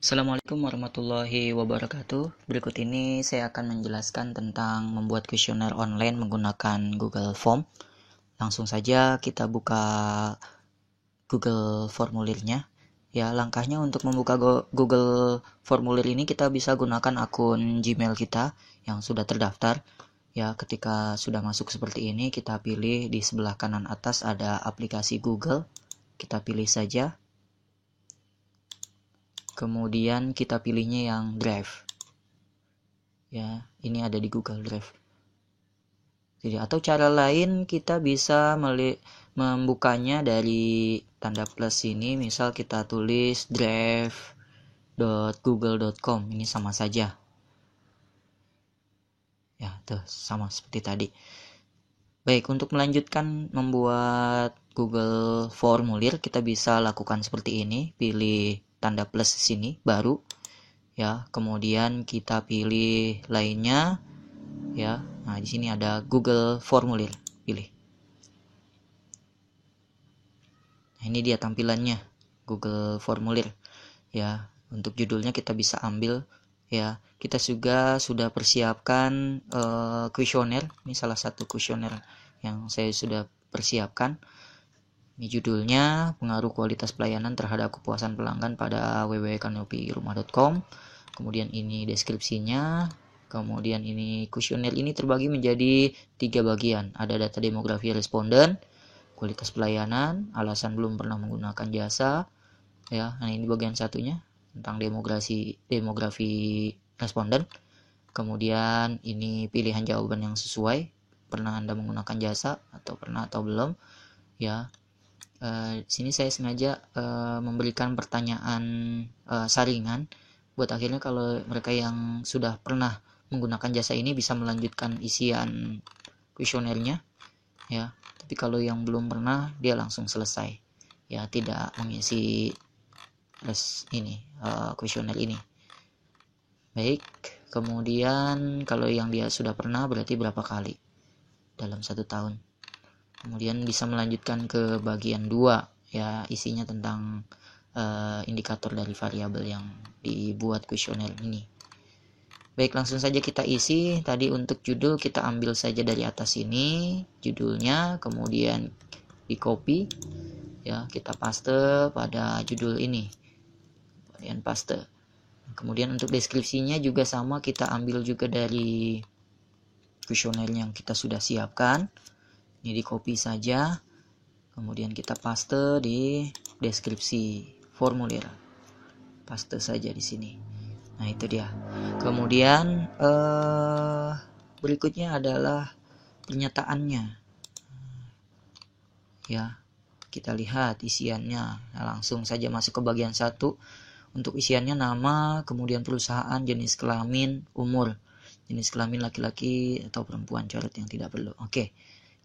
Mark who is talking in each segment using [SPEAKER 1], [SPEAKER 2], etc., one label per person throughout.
[SPEAKER 1] Assalamualaikum warahmatullahi wabarakatuh. Berikut ini saya akan menjelaskan tentang membuat kuesioner online menggunakan Google Form. Langsung saja kita buka Google formulirnya. Ya, langkahnya untuk membuka Google formulir ini kita bisa gunakan akun Gmail kita yang sudah terdaftar. Ya, ketika sudah masuk seperti ini, kita pilih di sebelah kanan atas ada aplikasi Google. Kita pilih saja. Kemudian kita pilihnya yang Drive. Ya, ini ada di Google Drive. Jadi, atau cara lain kita bisa membukanya dari tanda plus ini, misal kita tulis drive.google.com. Ini sama saja. Ya, tuh sama seperti tadi. Baik, untuk melanjutkan membuat Google formulir, kita bisa lakukan seperti ini. Pilih tanda plus sini baru. Ya, kemudian kita pilih lainnya. Ya, nah di sini ada Google formulir, pilih. Nah, ini dia tampilannya Google formulir. Ya, untuk judulnya kita bisa ambil. Ya, kita juga sudah persiapkan kuesioner. Ini salah satu kuesioner yang saya sudah persiapkan. Ini judulnya, pengaruh kualitas pelayanan terhadap kepuasan pelanggan pada www.kanopirumah.com. Kemudian ini deskripsinya. Kemudian ini kuesioner ini terbagi menjadi 3 bagian. Ada data demografi responden, kualitas pelayanan, alasan belum pernah menggunakan jasa. Ya, nah ini bagian satunya tentang demografi responden. Kemudian ini pilihan jawaban yang sesuai. Pernah Anda menggunakan jasa atau pernah atau belum? Ya. Sini saya sengaja memberikan pertanyaan saringan buat akhirnya kalau mereka yang sudah pernah menggunakan jasa ini bisa melanjutkan isian kuesionernya, ya. Tapi kalau yang belum pernah dia langsung selesai, ya, tidak mengisi kuesioner ini. Baik, kemudian kalau yang dia sudah pernah berarti berapa kali dalam 1 tahun. Kemudian bisa melanjutkan ke bagian 2, ya, isinya tentang indikator dari variabel yang dibuat kuesioner ini. Baik, langsung saja kita isi. Tadi untuk judul kita ambil saja dari atas ini judulnya, kemudian di copy, ya, kita paste pada judul ini, kemudian paste. Kemudian untuk deskripsinya juga sama, kita ambil juga dari kuesioner yang kita sudah siapkan. Ini di copy saja, kemudian kita paste di deskripsi formulir, paste saja di sini. Nah, itu dia. Kemudian berikutnya adalah pernyataannya. Ya, kita lihat isiannya. Nah, langsung saja masuk ke bagian 1. Untuk isiannya nama, kemudian perusahaan, jenis kelamin, umur. Jenis kelamin laki-laki atau perempuan, coret yang tidak perlu. Oke,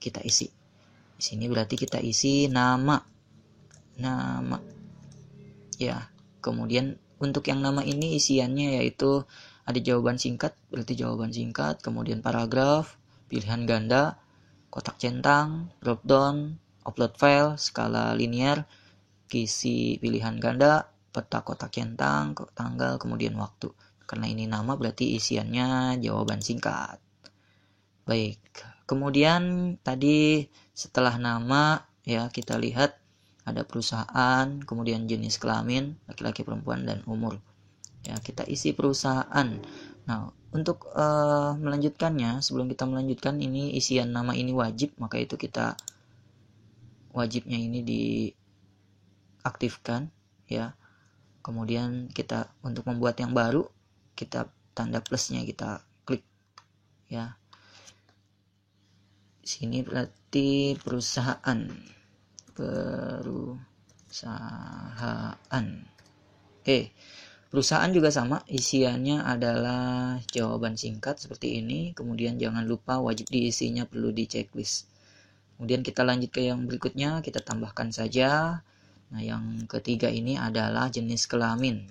[SPEAKER 1] kita isi. Di sini berarti kita isi nama. Ya, kemudian untuk yang nama ini isiannya yaitu ada jawaban singkat, berarti jawaban singkat, kemudian paragraf, pilihan ganda, kotak centang, drop down, upload file, skala linear, kisi pilihan ganda, peta kotak centang, tanggal, kemudian waktu. Karena ini nama berarti isiannya jawaban singkat. Baik, kemudian tadi setelah nama, ya, kita lihat ada perusahaan, kemudian jenis kelamin, laki-laki, perempuan, dan umur. Ya, kita isi perusahaan. Nah, untuk melanjutkannya, sebelum kita melanjutkan, ini isian nama ini wajib, maka itu kita wajibnya ini diaktifkan, ya. Kemudian kita untuk membuat yang baru, kita tanda plusnya kita klik, ya. Sini berarti perusahaan. Perusahaan juga sama, isiannya adalah jawaban singkat seperti ini. Kemudian jangan lupa wajib diisinya perlu di checklist. Kemudian kita lanjut ke yang berikutnya, kita tambahkan saja. Nah, yang ketiga ini adalah jenis kelamin.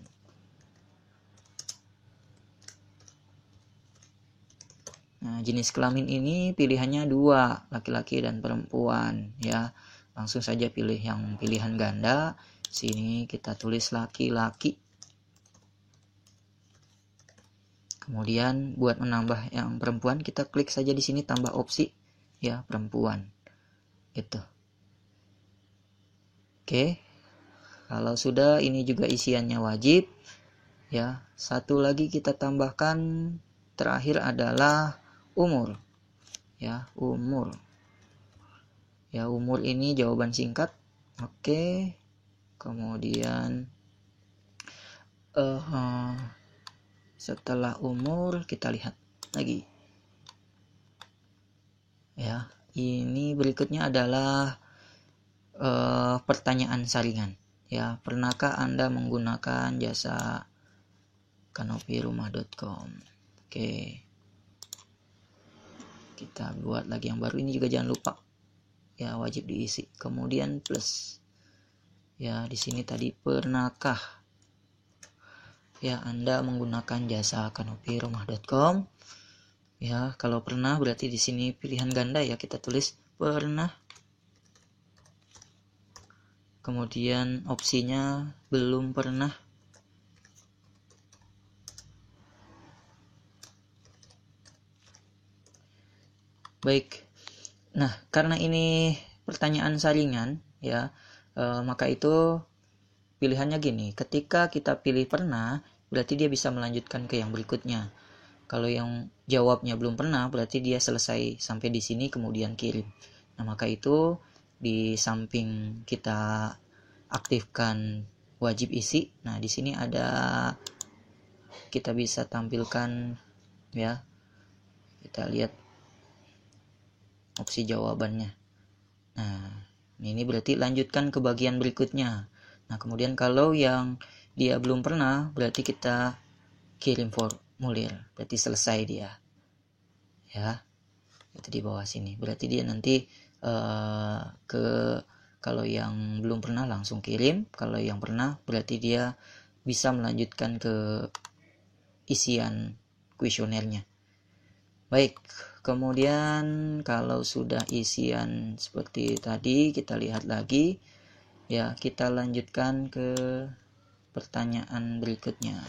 [SPEAKER 1] Nah, jenis kelamin ini pilihannya 2, laki-laki dan perempuan, ya. Langsung saja pilih yang pilihan ganda. Sini kita tulis laki-laki. Kemudian buat menambah yang perempuan, kita klik saja di sini tambah opsi ya perempuan gitu. Oke, kalau sudah, ini juga isiannya wajib ya. Satu lagi kita tambahkan terakhir adalah umur ya, umur ini jawaban singkat. Oke, kemudian setelah umur kita lihat lagi ya. Ini berikutnya adalah pertanyaan saringan ya. Pernahkah Anda menggunakan jasa kanopirumah.com? Oke, kita buat lagi yang baru. Ini juga jangan lupa ya, wajib diisi. Kemudian plus ya, di sini tadi pernahkah ya Anda menggunakan jasa kanopirumah.com ya. Kalau pernah berarti di sini pilihan ganda ya, kita tulis pernah. Kemudian opsinya belum pernah. Baik. Nah, karena ini pertanyaan saringan ya, maka itu pilihannya gini. Ketika kita pilih pernah, berarti dia bisa melanjutkan ke yang berikutnya. Kalau yang jawabnya belum pernah, berarti dia selesai sampai di sini kemudian kirim. Nah, maka itu di samping kita aktifkan wajib isi, nah di sini ada, kita bisa tampilkan ya. Kita lihat opsi jawabannya. Nah, ini berarti lanjutkan ke bagian berikutnya. Nah, kemudian kalau yang dia belum pernah, berarti kita kirim formulir, berarti selesai dia. Ya, itu di bawah sini. Berarti dia nanti kalau yang belum pernah langsung kirim, kalau yang pernah berarti dia bisa melanjutkan ke isian kuesionernya. Baik, kemudian kalau sudah isian seperti tadi, kita lihat lagi ya. Kita lanjutkan ke pertanyaan berikutnya.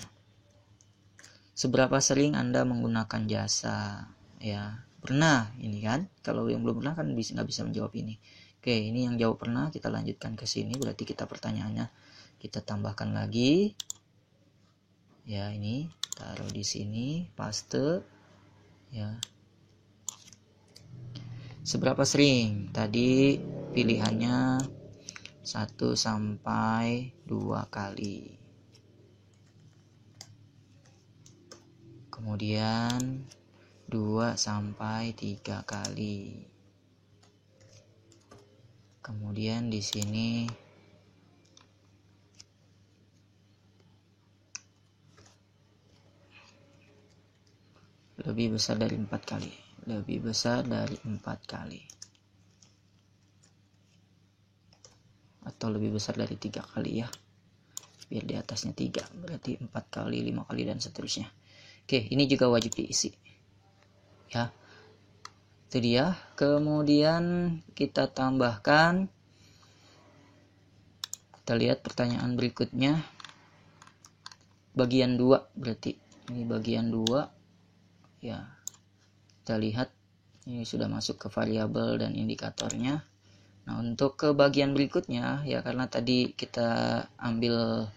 [SPEAKER 1] Seberapa sering Anda menggunakan jasa ya? Pernah ini kan. Kalau yang belum pernah kan nggak bisa menjawab ini. Oke, ini yang jawab pernah, kita lanjutkan ke sini. Berarti kita pertanyaannya kita tambahkan lagi ya. Ini taruh di sini, paste ya. Seberapa sering? Tadi pilihannya 1 sampai 2 kali. Kemudian 2 sampai 3 kali. Kemudian di sini lebih besar dari 4 kali. Lebih besar dari 4 kali. Atau lebih besar dari 3 kali ya. Biar di atasnya 3, berarti 4 kali, 5 kali dan seterusnya. Oke, ini juga wajib diisi. Ya. Itu dia. Kemudian kita tambahkan, kita lihat pertanyaan berikutnya. Bagian 2 berarti. Ini bagian 2. Ya. Kita lihat ini sudah masuk ke variabel dan indikatornya. Nah, untuk ke bagian berikutnya ya, karena tadi kita ambil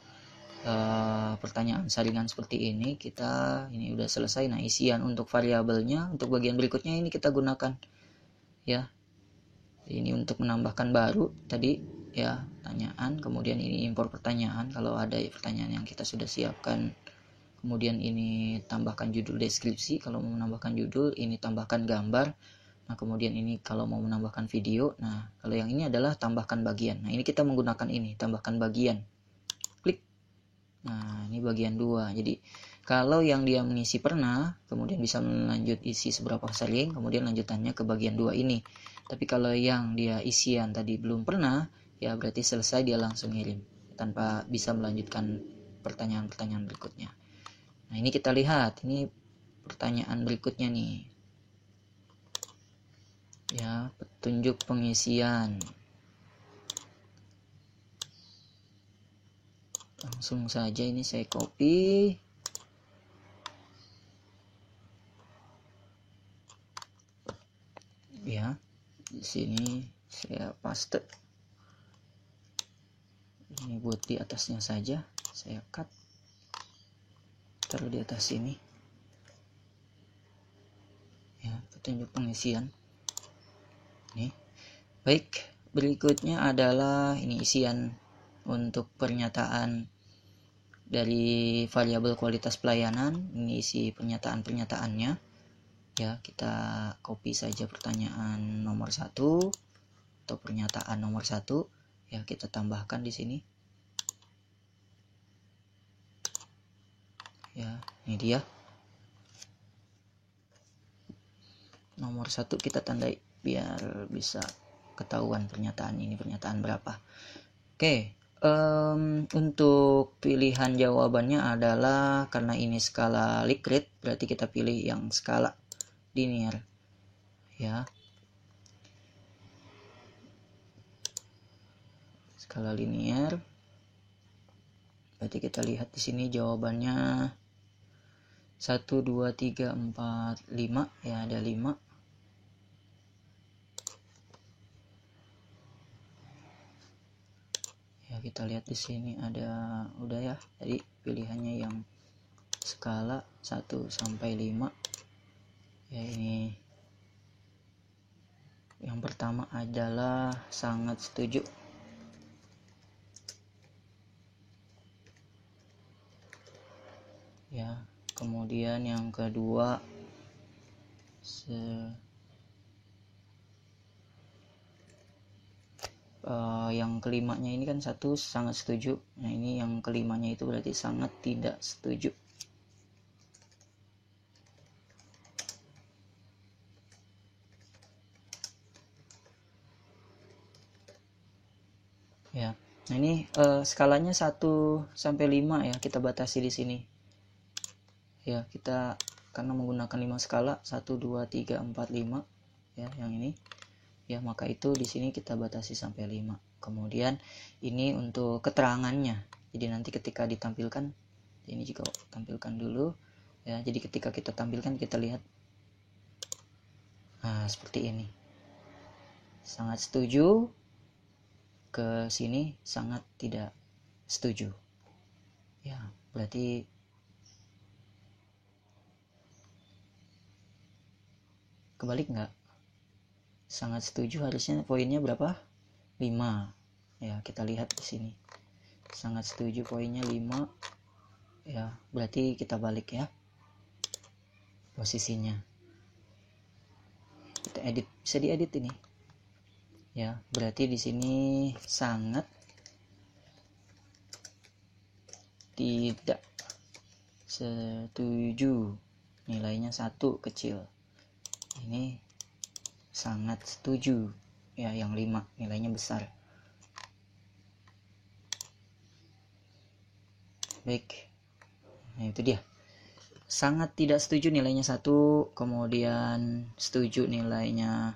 [SPEAKER 1] pertanyaan saringan seperti ini, kita ini udah selesai. Nah, isian untuk variabelnya untuk bagian berikutnya ini kita gunakan ya. Ini untuk menambahkan baru tadi ya, pertanyaan, kemudian ini impor pertanyaan kalau ada pertanyaan yang kita sudah siapkan. Kemudian ini tambahkan judul deskripsi kalau mau menambahkan judul, ini tambahkan gambar. Nah, kemudian ini kalau mau menambahkan video. Nah, kalau yang ini adalah tambahkan bagian. Nah, ini kita menggunakan ini, tambahkan bagian. Klik. Nah, ini bagian 2. Jadi, kalau yang dia mengisi pernah, kemudian bisa melanjut isi seberapa sering, kemudian lanjutannya ke bagian 2 ini. Tapi kalau yang dia isian tadi belum pernah, ya berarti selesai, dia langsung ngirim tanpa bisa melanjutkan pertanyaan-pertanyaan berikutnya. Nah, ini kita lihat, ini pertanyaan berikutnya nih. Ya, petunjuk pengisian. Langsung saja ini saya copy. Ya, di sini saya paste. Ini buat di atasnya saja, saya cut, taruh di atas sini. Ya, petunjuk pengisian. Nih. Baik, berikutnya adalah ini isian untuk pernyataan dari variabel kualitas pelayanan. Ini isi pernyataan-pernyataannya. Ya, kita copy saja pertanyaan nomor 1 atau pernyataan nomor 1. Ya, kita tambahkan di sini. Ya, ini dia. Nomor 1 kita tandai biar bisa ketahuan pernyataan ini pernyataan berapa. Oke, untuk pilihan jawabannya adalah karena ini skala Likert, berarti kita pilih yang skala linear. Ya, skala linear. Berarti kita lihat di sini jawabannya 1, 2, 3, 4, 5. Ya, ada 5. Ya, kita lihat di sini ada udah ya. Jadi pilihannya yang skala 1 sampai 5. Ya, ini yang pertama adalah sangat setuju. Ya, kemudian yang kedua yang kelimanya ini kan 1 sangat setuju. Nah, ini yang kelimanya itu berarti sangat tidak setuju. Ya, nah ini skalanya 1 sampai 5 ya, kita batasi di sini. Ya, kita karena menggunakan 5 skala 1, 2, 3, 4, 5 ya, yang ini. Ya, maka itu di sini kita batasi sampai 5. Kemudian ini untuk keterangannya. Jadi nanti ketika ditampilkan, ini juga tampilkan dulu ya. Jadi ketika kita tampilkan kita lihat, nah seperti ini. Sangat setuju, ke sini sangat tidak setuju. Ya, berarti kebalik nggak? Sangat setuju harusnya poinnya berapa? 5. Ya, kita lihat di sini. Sangat setuju poinnya 5. Ya, berarti kita balik ya posisinya. Kita edit, bisa diedit ini. Ya, berarti di sini sangat tidak setuju. Nilainya 1 kecil. Ini sangat setuju. Ya, yang 5 nilainya besar. Baik. Nah, itu dia. Sangat tidak setuju nilainya 1, kemudian setuju nilainya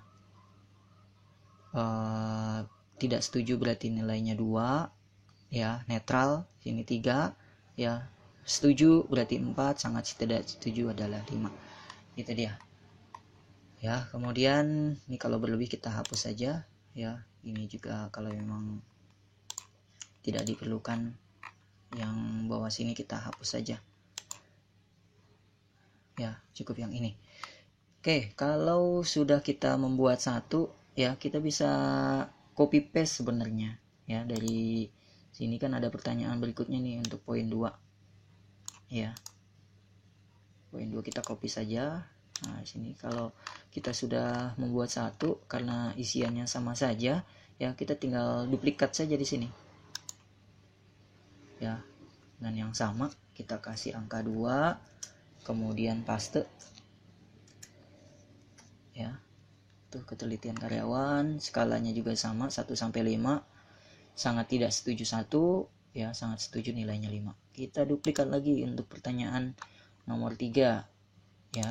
[SPEAKER 1] tidak setuju berarti nilainya 2 ya, netral sini 3 ya, setuju berarti 4, sangat tidak setuju adalah 5. Itu dia ya. Kemudian ini kalau berlebih kita hapus saja ya. Ini juga kalau memang tidak diperlukan yang bawah sini kita hapus saja ya, cukup yang ini. Oke, kalau sudah kita membuat satu ya, kita bisa copy paste sebenarnya ya. Dari sini kan ada pertanyaan berikutnya nih untuk poin 2 ya. Poin 2 kita copy saja. Nah, sini kalau kita sudah membuat satu karena isiannya sama saja ya, kita tinggal duplikat saja di sini ya. Dan yang sama kita kasih angka 2, kemudian paste ya. Tuh, ketelitian karyawan, skalanya juga sama 1 sampai 5. Sangat tidak setuju 1 ya, sangat setuju nilainya 5. Kita duplikat lagi untuk pertanyaan nomor 3 ya.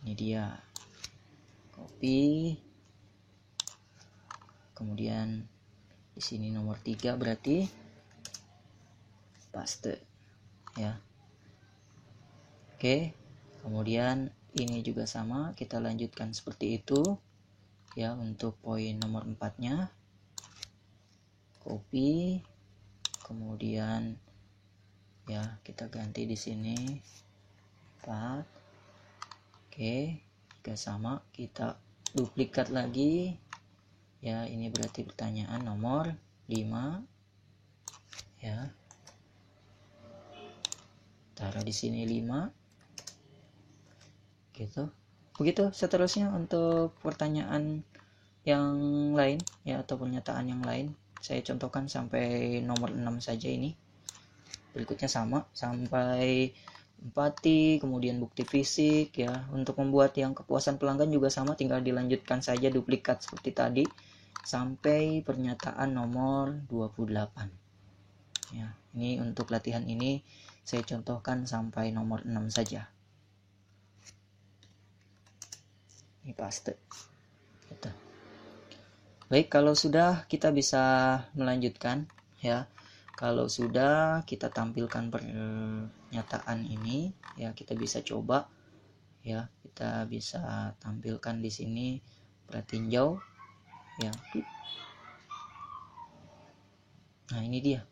[SPEAKER 1] Ini dia. Copy. Kemudian di sini nomor 3 berarti paste ya. Oke. Kemudian Ini juga sama, kita lanjutkan seperti itu ya. Untuk poin nomor 4-nya copy, kemudian ya kita ganti di sini 4. Oke, jika sama kita duplikat lagi ya. Ini berarti pertanyaan nomor 5 ya. Taruh di sini 5 gitu. Begitu seterusnya untuk pertanyaan yang lain ya, atau pernyataan yang lain. Saya contohkan sampai nomor 6 saja ini. Berikutnya sama sampai empati, kemudian bukti fisik ya. Untuk membuat yang kepuasan pelanggan juga sama, tinggal dilanjutkan saja duplikat seperti tadi sampai pernyataan nomor 28 ya. Ini untuk latihan ini saya contohkan sampai nomor 6 saja. Ini paste gitu. Baik, kalau sudah kita bisa melanjutkan ya. Kalau sudah kita tampilkan pernyataan ini ya, kita bisa coba ya. Kita bisa tampilkan di sini pratinjau ya. Nah, ini dia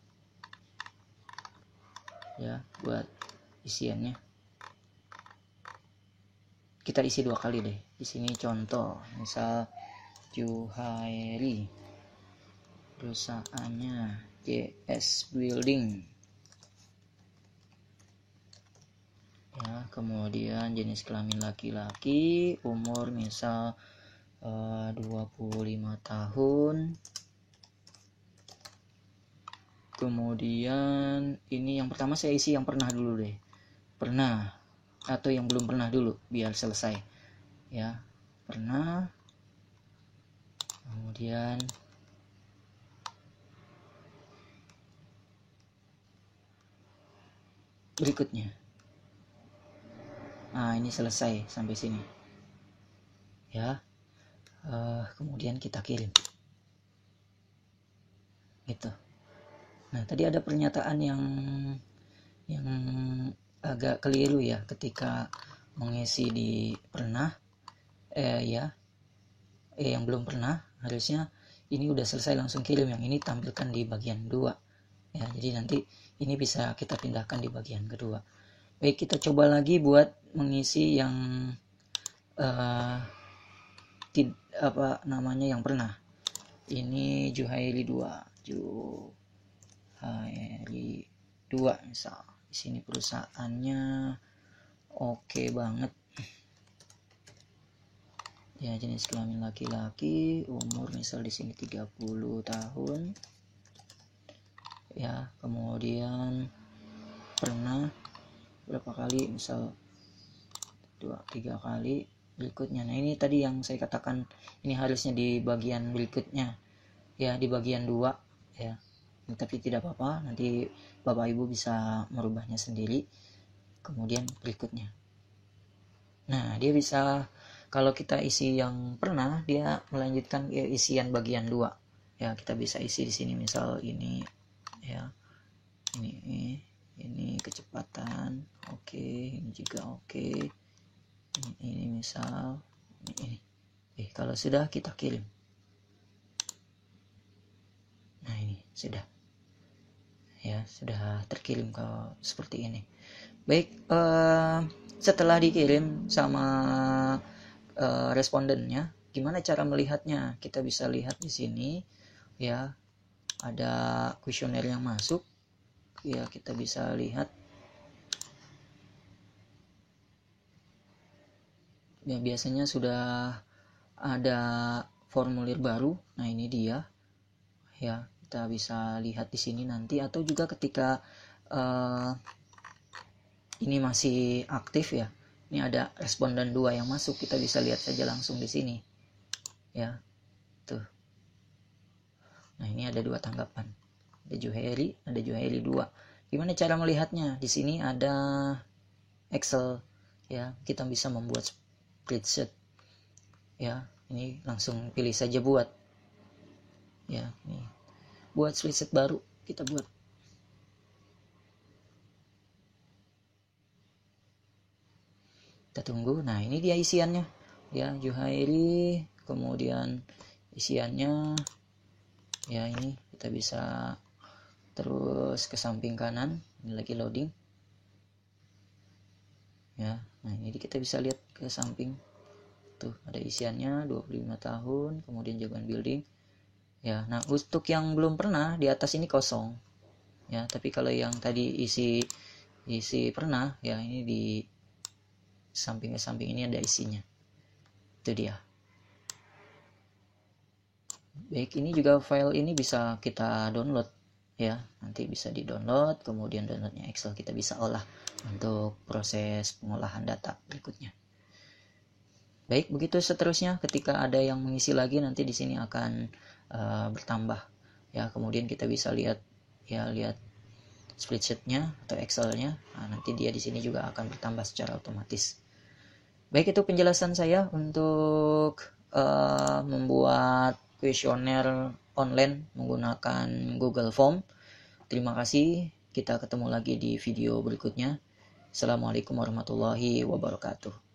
[SPEAKER 1] ya buat isiannya. Kita isi 2 kali deh. Di sini contoh, misal Juhairi, perusahaannya JS Building ya. Kemudian jenis kelamin laki-laki, umur misal 25 tahun. Kemudian ini yang pertama saya isi yang pernah dulu deh. Pernah atau yang belum pernah dulu biar selesai ya. Pernah. Kemudian berikutnya. Nah, ini selesai sampai sini ya. Kemudian kita kirim gitu. Nah, tadi ada pernyataan yang agak keliru ya ketika mengisi di pernah yang belum pernah. Harusnya ini udah selesai langsung kirim, yang ini tampilkan di bagian 2 ya. Jadi nanti ini bisa kita pindahkan di bagian kedua. Baik, kita coba lagi buat mengisi yang yang pernah. Ini Juhairi 2 misal. Di sini perusahaannya oke banget ya. Jenis kelamin laki-laki, umur misal di sini 30 tahun ya. Kemudian pernah berapa kali, misal 2-3 kali. Berikutnya, nah ini tadi yang saya katakan, ini harusnya di bagian berikutnya ya, di bagian 2 ya. Tapi tidak apa-apa, nanti Bapak Ibu bisa merubahnya sendiri. Kemudian berikutnya, nah dia bisa, kalau kita isi yang pernah, dia melanjutkan ke isian bagian 2 ya. Kita bisa isi di sini misal ini ya, ini kecepatan oke, ini juga oke, ini misal ini. Kalau sudah kita kirim. Nah, ini sudah ya, sudah terkirim kalau seperti ini. Baik, setelah dikirim sama respondennya, gimana cara melihatnya? Kita bisa lihat di sini ya, ada kuesioner yang masuk ya. Kita bisa lihat ya, biasanya sudah ada formulir baru. Nah, ini dia ya, kita bisa lihat di sini nanti, atau juga ketika ini masih aktif ya. Ini ada responden 2 yang masuk, kita bisa lihat saja langsung di sini ya. Tuh. Nah, ini ada 2 tanggapan. Ada Juhairi 2. Gimana cara melihatnya? Di sini ada Excel ya. Kita bisa membuat spreadsheet ya. Ini langsung pilih saja buat ya. Ini buat spreadsheet baru kita buat. Kita tunggu. Nah, ini dia isiannya ya, Juhairi, kemudian isiannya ya, ini kita bisa terus ke samping kanan, ini lagi loading ya. Nah, ini kita bisa lihat ke samping tuh, ada isiannya 25 tahun, kemudian jagoan building ya. Nah, untuk yang belum pernah, di atas ini kosong ya, tapi kalau yang tadi isi pernah ya, ini di samping ini ada isinya, itu dia. Baik, ini juga file ini bisa kita download ya, nanti bisa di download, kemudian downloadnya Excel kita bisa olah untuk proses pengolahan data berikutnya. Baik, begitu seterusnya, ketika ada yang mengisi lagi nanti di sini akan bertambah ya, kemudian kita bisa lihat ya, lihat spreadsheet-nya atau Excel-nya. Nah, nanti dia di sini juga akan bertambah secara otomatis. Baik, itu penjelasan saya untuk membuat kuesioner online menggunakan Google Form. Terima kasih. Kita ketemu lagi di video berikutnya. Assalamualaikum warahmatullahi wabarakatuh.